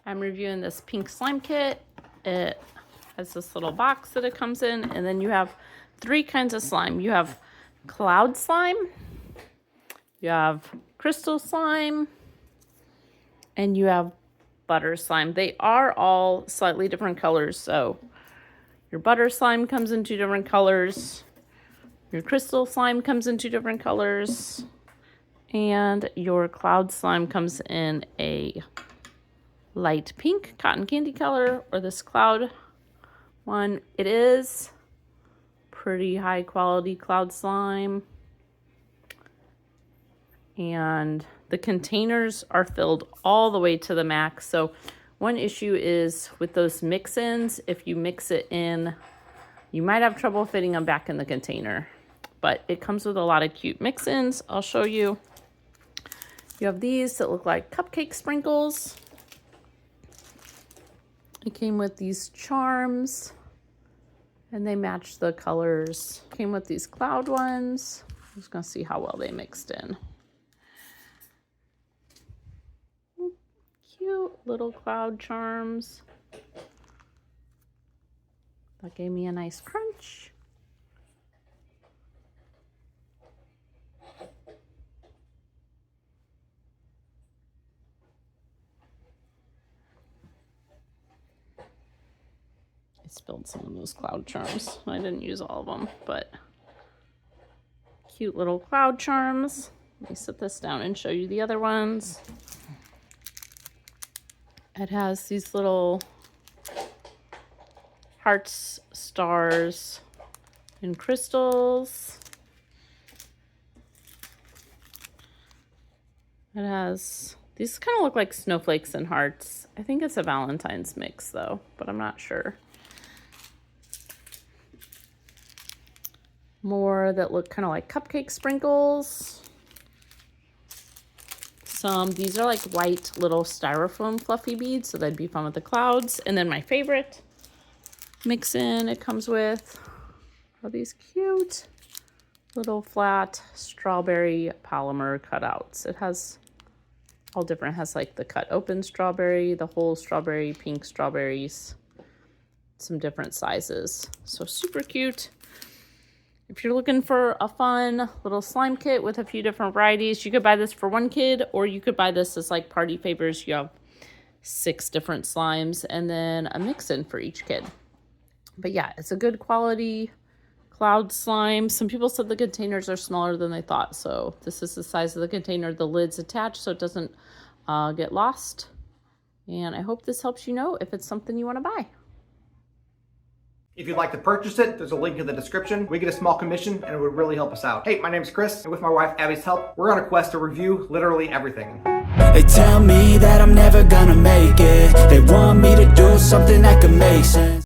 I'm reviewing this pink slime kit. It has this little box that it comes in, and then you have 3 kinds of slime. You have cloud slime, you have crystal slime, and you have butter slime. They are all slightly different colors, so your butter slime comes in 2 different colors, your crystal slime comes in 2 different colors, and your cloud slime comes in a light pink cotton candy color, or this cloud one. It is pretty high quality cloud slime, and the containers are filled all the way to the max. So one issue is with those mix-ins, if you mix it in, you might have trouble fitting them back in the container, but it comes with a lot of cute mix-ins. I'll show you. You have these that look like cupcake sprinkles. It came with these charms, and they match the colors. Came with these cloud ones. I'm just gonna see how well they mixed in. Cute little cloud charms. That gave me a nice crunch. I spilled some of those cloud charms. I didn't use all of them, but cute little cloud charms. Let me set this down and show you the other ones. It has these little hearts, stars, and crystals. It has, these kind of look like snowflakes and hearts. I think it's a Valentine's mix though, but I'm not sure. More that look kind of like cupcake sprinkles. These are like white little styrofoam fluffy beads, so that'd be fun with the clouds. And then my favorite mix in it comes with are these cute little flat strawberry polymer cutouts. It has all different, it has like the cut open strawberry, the whole strawberry, pink strawberries, some different sizes. So super cute. If you're looking for a fun little slime kit with a few different varieties, you could buy this for 1 kid, or you could buy this as like party favors. You have 6 different slimes and then a mix-in for each kid. But yeah, it's a good quality cloud slime. Some people said the containers are smaller than they thought, so this is the size of the container. The lid's attached so it doesn't get lost. And I hope this helps you know if it's something you want to buy. If you'd like to purchase it, there's a link in the description. We get a small commission and it would really help us out. Hey, my name's Chris, and with my wife Abby's help, we're on a quest to review literally everything. They tell me that I'm never gonna make it. They want me to do something that could make sense.